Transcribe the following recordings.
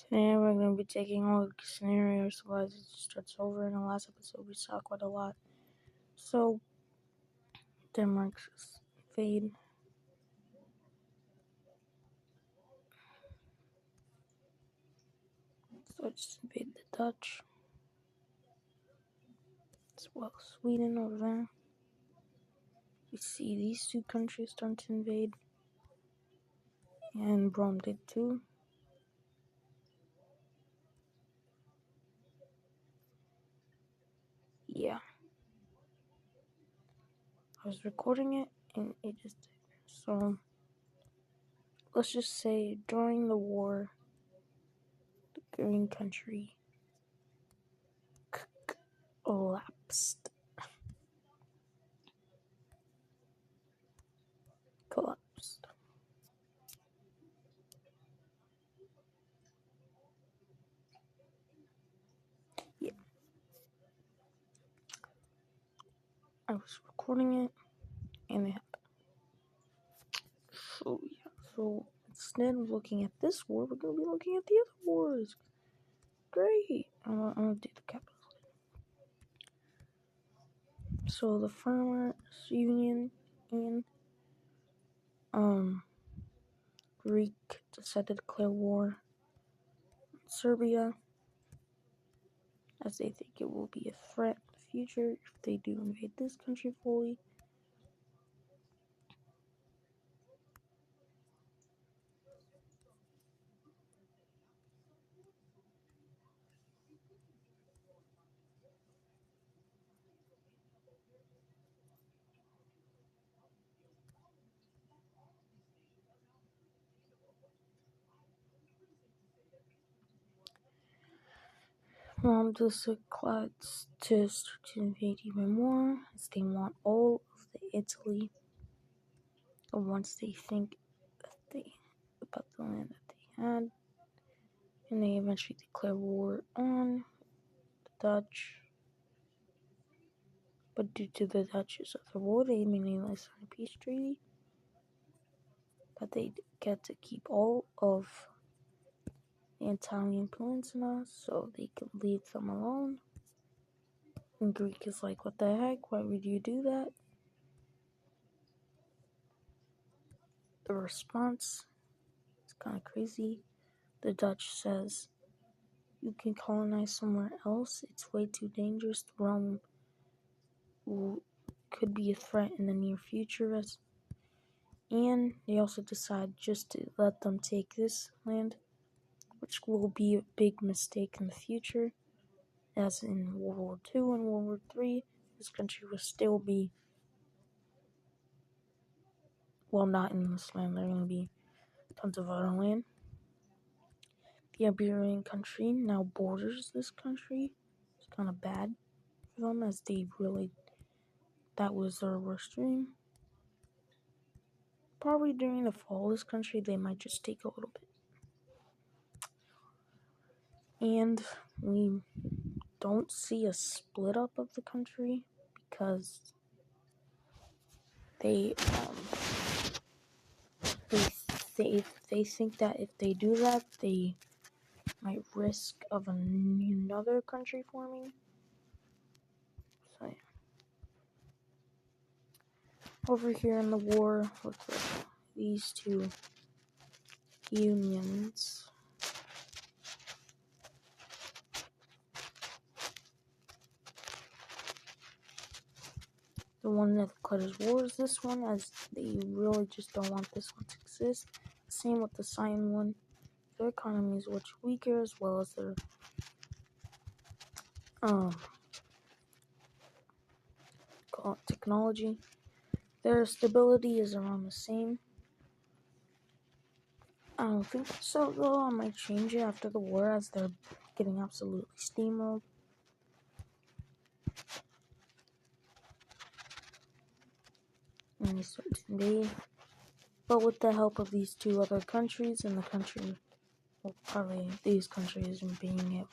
Today we're going to be taking all the scenarios so as it starts over. In the last episode we saw quite a lot. So, Denmark's invade. So just invade the Dutch. As well as Sweden over there. We see these two countries start to invade. And Rome did too. Yeah. I was recording it and it just did. So, let's just say during the war, the green country collapsed. Yeah. I was recording it and it happened. So yeah, so instead of looking at this war, we're gonna be looking at the other wars. Great. I'm gonna do the capital. So the Farmers Union and Greek decided to declare war on Serbia, as they think it will be a threat in the future if they do invade this country fully. Rome decides to start to invade even more, as they want all of the Italy. And once they think about the land that they had, and they eventually declare war on the Dutch. But due to the Dutch's other war, they immediately signed a peace treaty. But they get to keep all of the Italian peninsula, so they can leave them alone. And Greek is like, what the heck? Why would you do that? The response is kind of crazy. The Dutch says, you can colonize somewhere else. It's way too dangerous. Rome could be a threat in the near future. And they also decide just to let them take this land, which will be a big mistake in the future. As in World War II and World War III, this country will still be, well, not in this land. There are going to be tons of other land. The Iberian country now borders this country. It's kind of bad for them, as that was their worst dream. Probably during the fall of this country, they might just take a little bit. And we don't see a split up of the country because they think that if they do that, they might risk of another country forming. So yeah. Over here in the war with these two unions, the one that declares war is this one, as they really just don't want this one to exist. Same with the Cyan one. Their economy is much weaker, as well as their technology. Their stability is around the same. I don't think so, though. I might change it after the war, as they're getting absolutely steamrolled. And they start to invade. But with the help of these two other countries, and the country, well, probably these countries being it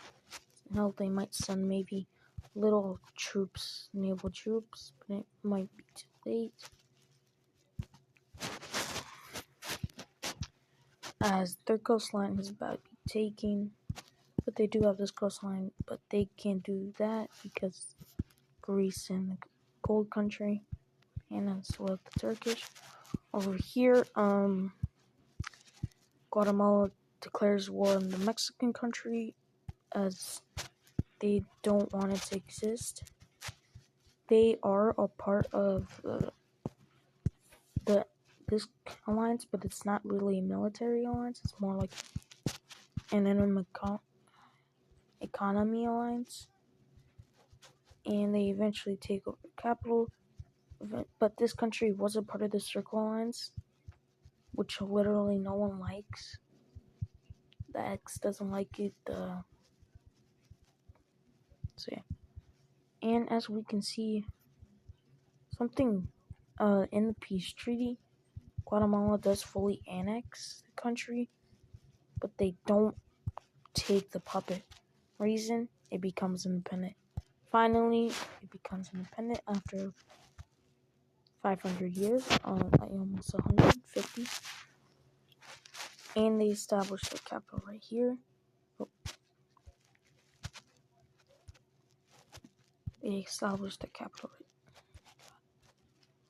help, they might send maybe little troops, naval troops, but it might be too late. As their coastline is about to be taking, but they do have this coastline, but they can't do that because Greece and the gold country, and that's what the Turkish. Over here, Guatemala declares war on the Mexican country as they don't want it to exist. They are a part of this alliance, but it's not really a military alliance. It's more like an economy alliance, and they eventually take over the capital. But this country was a part of the Circle Alliance, which literally no one likes. The X doesn't like it. So yeah. And as we can see, something in the peace treaty, Guatemala does fully annex the country, but they don't take the puppet. Reason, it becomes independent. Finally, it becomes independent after 500 years, almost 150. And they established the capital right here. They established the capital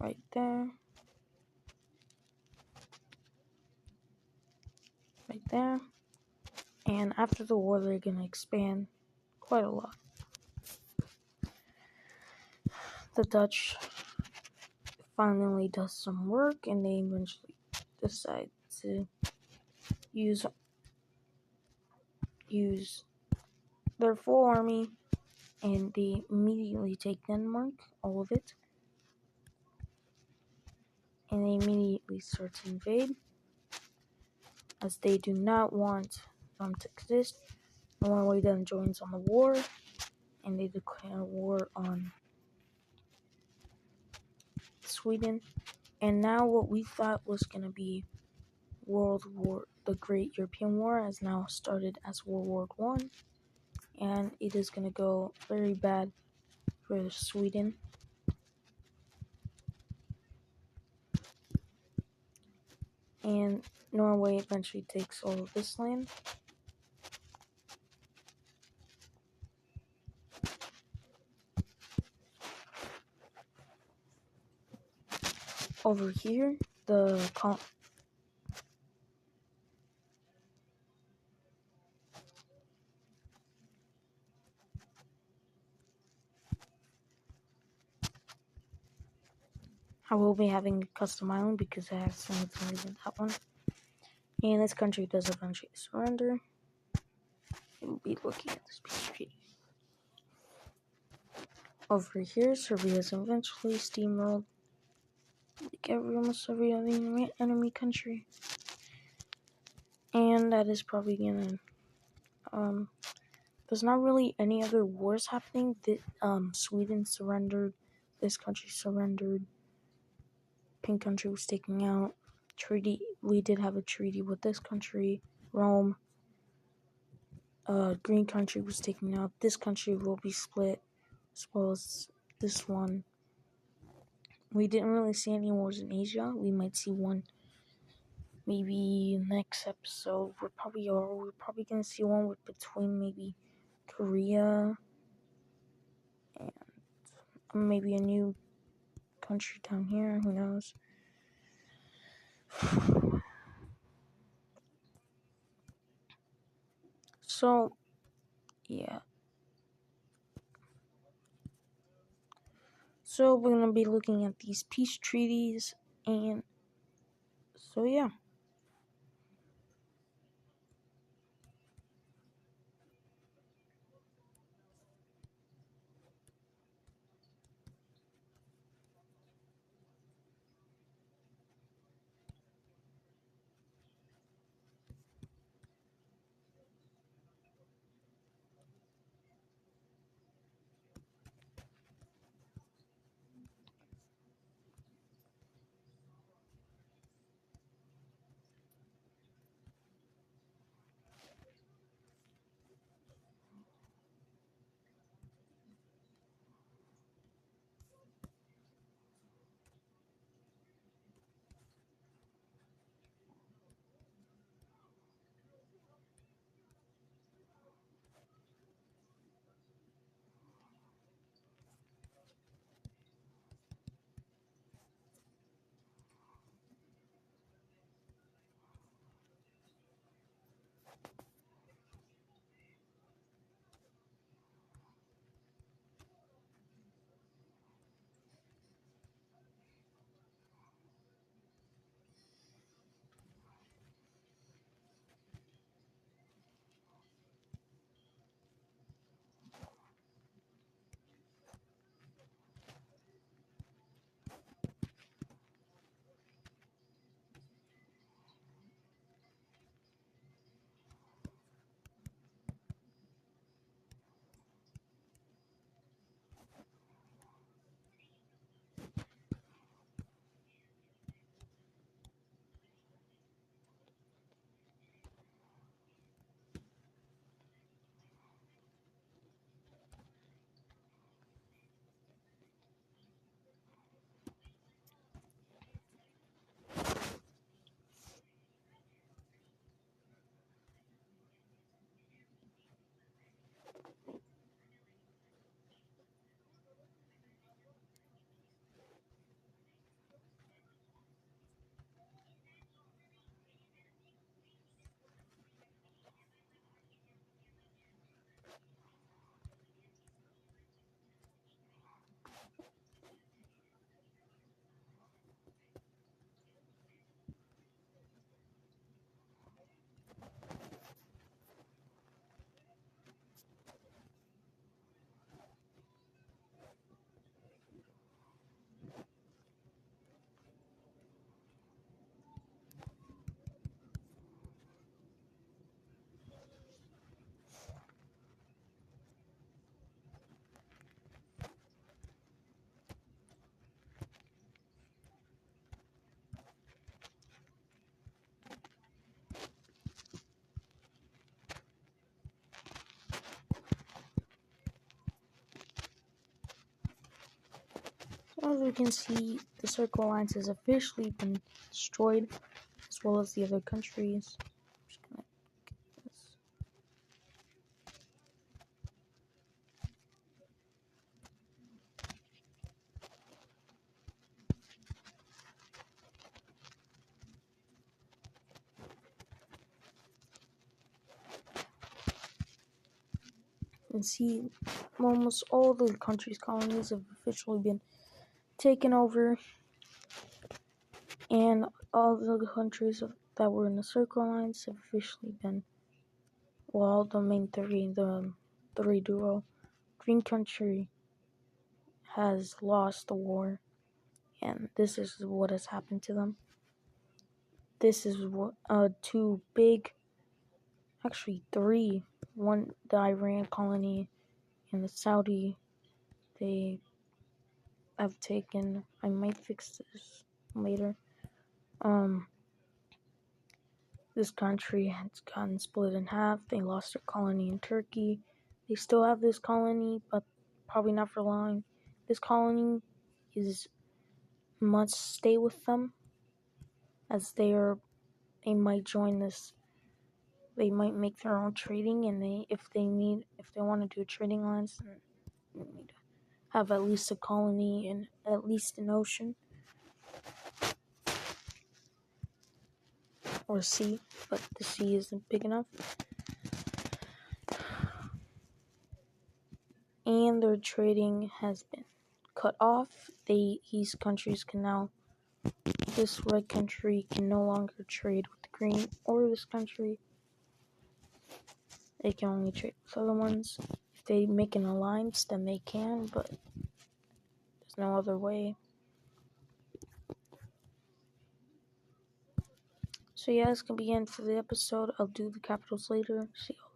right there. Right there. And after the war, they're going to expand quite a lot. The Dutch finally does some work, and they eventually decide to use their full army, and they immediately take Denmark, all of it, and they immediately start to invade, as they do not want them to exist. Norway then joins on the war, and they declare war on Sweden. And now what we thought was going to be the Great European War has now started as World War One, and it is going to go very bad for Sweden. And Norway eventually takes all of this land. Over here, I will be having a custom island because I have some things in that one. And this country does eventually surrender. We'll be looking at this peace treaty. Over here, Serbia is eventually steamrolled like almost every other enemy country. And that is probably gonna there's not really any other wars happening. Sweden surrendered, this country surrendered, Pink country was taken out. We did have a treaty with this country, Rome. Green country was taken out. This country will be split, as well as this one. We didn't really see any wars in Asia. We might see one maybe next episode. We're probably gonna see one between maybe Korea and maybe a new country down here. Who knows? So, yeah. So we're gonna be looking at these peace treaties, and so yeah. As we can see, the Circle Alliance has officially been destroyed, as well as the other countries. I'm just gonna get this. And see, almost all the countries' colonies have officially been taken over, and all the countries that were in the Circle Alliance have officially been, well, the main three, the three duo. Green country has lost the war, and this is what has happened to them. This is what two big, actually three. One, the Iran colony, and the Saudi. They have taken. I might fix this later. This country has gotten split in half. They lost their colony in Turkey. They still have this colony, but probably not for long. This colony must stay with them, as they might join this. They might make their own trading, and if they want to do a trading alliance, then they need to have at least a colony and at least an ocean or sea, but the sea isn't big enough. And their trading has been cut off. These countries can now, this red country can no longer trade with the green or this country. They can only trade with other ones. If they make an alliance, then they can, but there's no other way. So yeah, that's gonna be the end for the episode. I'll do the capitals later. See y'all.